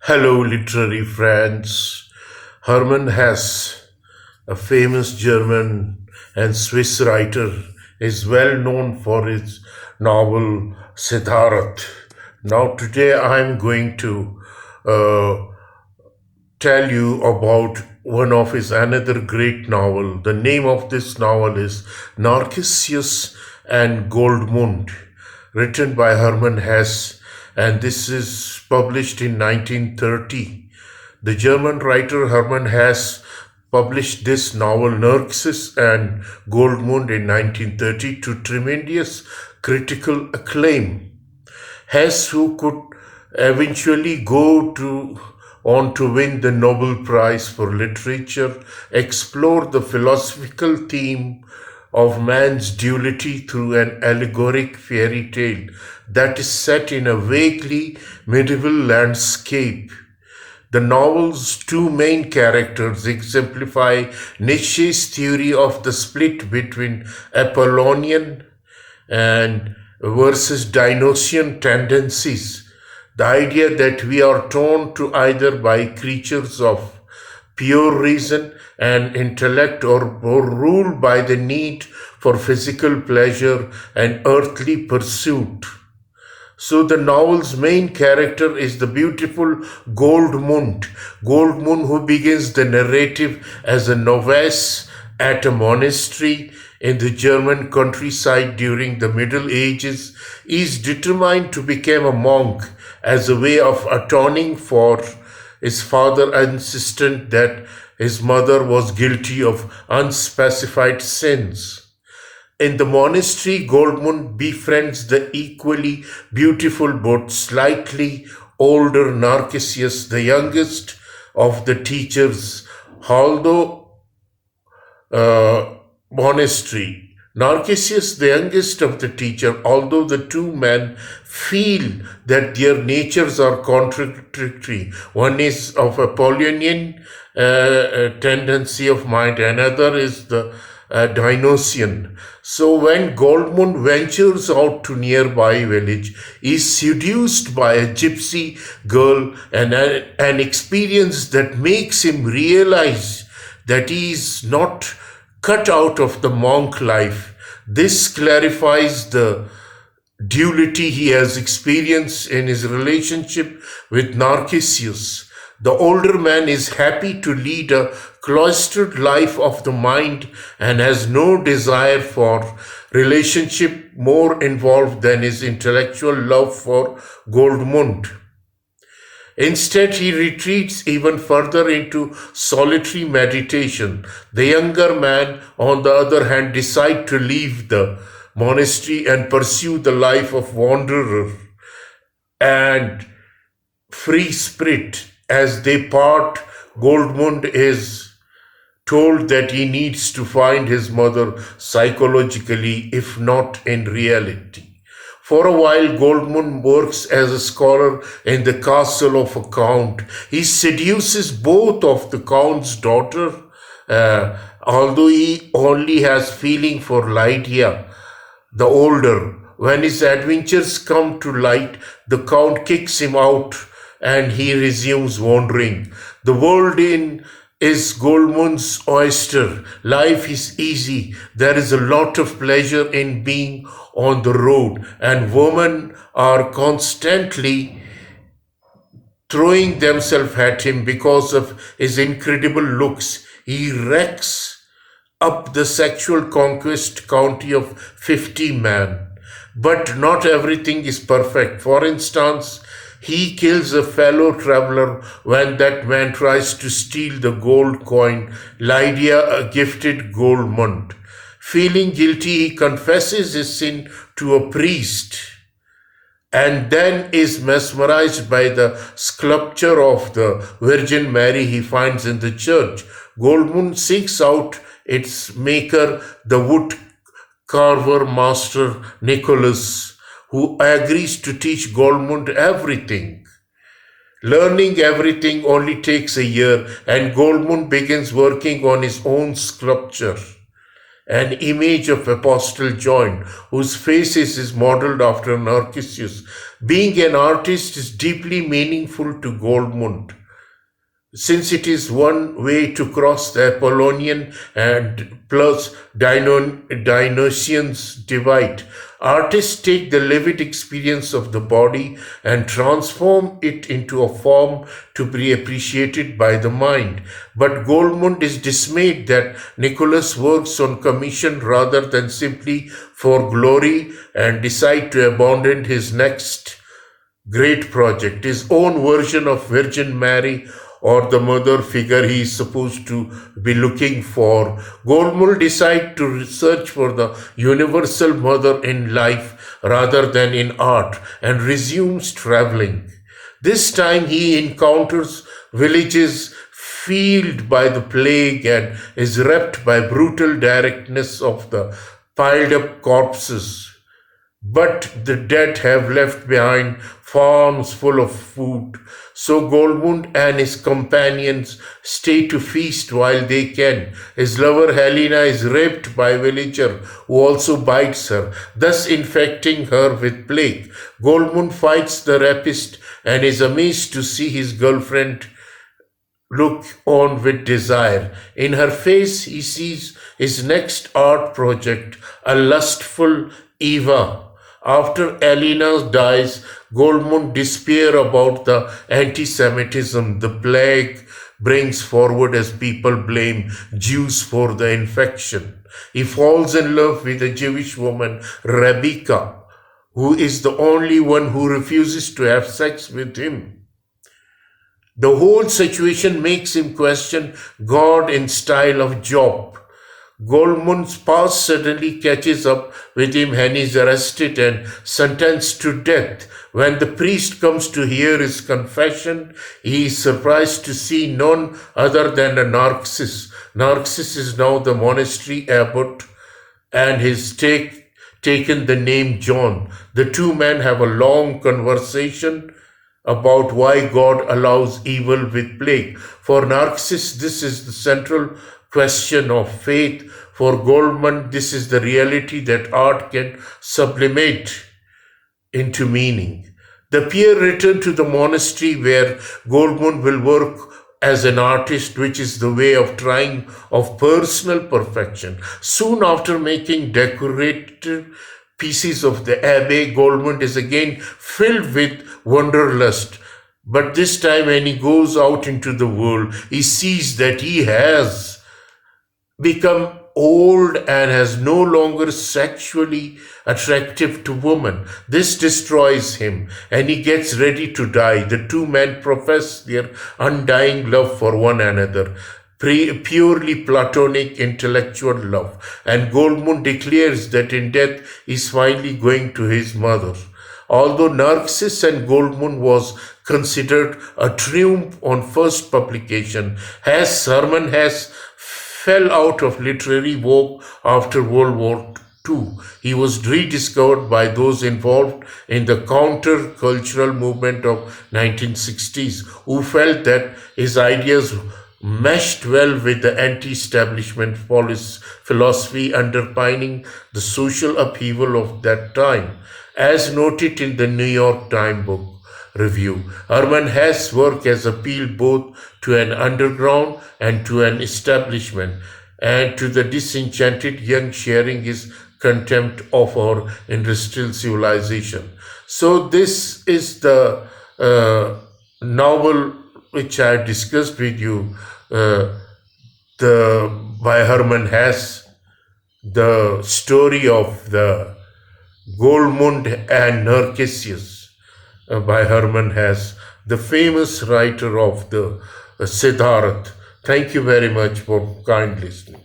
Hello, literary friends. Hermann Hesse, a famous German and Swiss writer, is well known for his novel Siddharth. Now, today I'm going to uh, tell you about one of his another great novel. The name of this novel is Narcissus and Goldmund, written by Hermann Hesse, and this is published in 1930. The German writer Hermann Hesse published this novel Narcissus and Goldmund in 1930 to tremendous critical acclaim. Hesse, who could eventually on to win the Nobel Prize for Literature, explored the philosophical theme of man's duality through an allegoric fairy tale that is set in a vaguely medieval landscape. The novel's two main characters exemplify Nietzsche's theory of the split between Apollonian and versus Dionysian tendencies. The idea that we are torn to either by creatures of pure reason and intellect or ruled by the need for physical pleasure and earthly pursuit. So the novel's main character is the beautiful Goldmund. Goldmund, who begins the narrative as a novice at a monastery in the German countryside during the Middle Ages, is determined to become a monk as a way of atoning for his father insisted that his mother was guilty of unspecified sins. In the monastery, Goldmund befriends the equally beautiful but slightly older Narcissus, the youngest of the teachers, although monastery. Narcissus, the youngest of the teacher, although the two men feel that their natures are contradictory. One is of Apollonian tendency of mind, another is the Dionysian. So when Goldmund ventures out to nearby village, he is seduced by a gypsy girl and an experience that makes him realize that he is not cut out of the monk life. This clarifies the duality he has experienced in his relationship with Narcissus. The older man is happy to lead a cloistered life of the mind and has no desire for relationship more involved than his intellectual love for Goldmund. Instead, he retreats even further into solitary meditation. The younger man, on the other hand, decides to leave the monastery and pursue the life of wanderer and free spirit. As they part, Goldmund is told that he needs to find his mother psychologically, if not in reality. For a while, Goldmund works as a scholar in the castle of a count. He seduces both of the count's daughter, although he only has feeling for Lydia, the older. When his adventures come to light, the count kicks him out and he resumes wandering. The world is Goldmund's oyster. Life is easy. There is a lot of pleasure in being on the road, and women are constantly throwing themselves at him because of his incredible looks. He wrecks up the sexual conquest county of 50 men. But not everything is perfect. For instance, he kills a fellow traveler when that man tries to steal the gold coin Lydia gifted Goldmund. Feeling guilty, he confesses his sin to a priest and then is mesmerized by the sculpture of the Virgin Mary he finds in the church. Goldmund seeks out its maker, the wood carver master Nicholas, who agrees to teach Goldmund everything. Learning everything only takes a year, and Goldmund begins working on his own sculpture. an image of Apostle John, whose faces is modeled after Narcissus. Being an artist is deeply meaningful to Goldmund, since it is one way to cross the Apollonian and plus Dionysian's divide. Artists take the lived experience of the body and transform it into a form to be appreciated by the mind. But Goldmund is dismayed that Nicholas works on commission rather than simply for glory, and decides to abandon his next great project, his own version of Virgin Mary, or the mother figure he is supposed to be looking for. Goldmund decides to search for the universal mother in life rather than in art, and resumes traveling. This time he encounters villages filled by the plague and is wrapped by brutal directness of the piled up corpses. But the dead have left behind farms full of food. So Goldmund and his companions stay to feast while they can. His lover Helena is raped by a villager who also bites her, thus infecting her with plague. Goldmund fights the rapist and is amazed to see his girlfriend look on with desire. In her face he sees his next art project, a lustful Eva. After Helena dies, Goldmund despair about the anti-Semitism the plague brings forward as people blame Jews for the infection. He falls in love with a Jewish woman, Rebecca, who is the only one who refuses to have sex with him. The whole situation makes him question God in style of Job. Goldmund's past suddenly catches up with him and he is arrested and sentenced to death. When the priest comes to hear his confession, he is surprised to see none other than a Narcissus. Narcissus is now the monastery abbot and has taken the name John. The two men have a long conversation about why God allows evil with plague. For Narcissus, this is the central question of faith. For Goldmund, this is the reality that art can sublimate into meaning. The pair return to the monastery where Goldmund will work as an artist, which is the way of trying of personal perfection. Soon after making decorative pieces of the abbey, Goldmund is again filled with wanderlust. But this time when he goes out into the world, he sees that he has become old and has no longer sexually attractive to women. This destroys him and he gets ready to die. The two men profess their undying love for one another, purely platonic intellectual love, and Goldmund declares that in death he is finally going to his mother. Although Narcissus and Goldmund was considered a triumph on first publication, Hermann Hesse fell out of literary vogue after World War II. He was rediscovered by those involved in the counter-cultural movement of 1960s, who felt that his ideas meshed well with the anti-establishment philosophy underpinning the social upheaval of that time. As noted in the New York Times book review, Hermann Hesse's work has appealed both to an underground and to an establishment, and to the disenchanted young, sharing his contempt of our industrial civilization. So this is the novel which I discussed with you, by Hermann Hesse, the story of the Goldmund and Narcissus by Hermann Hesse, the famous writer of the Siddharth. Thank you very much for kind listening.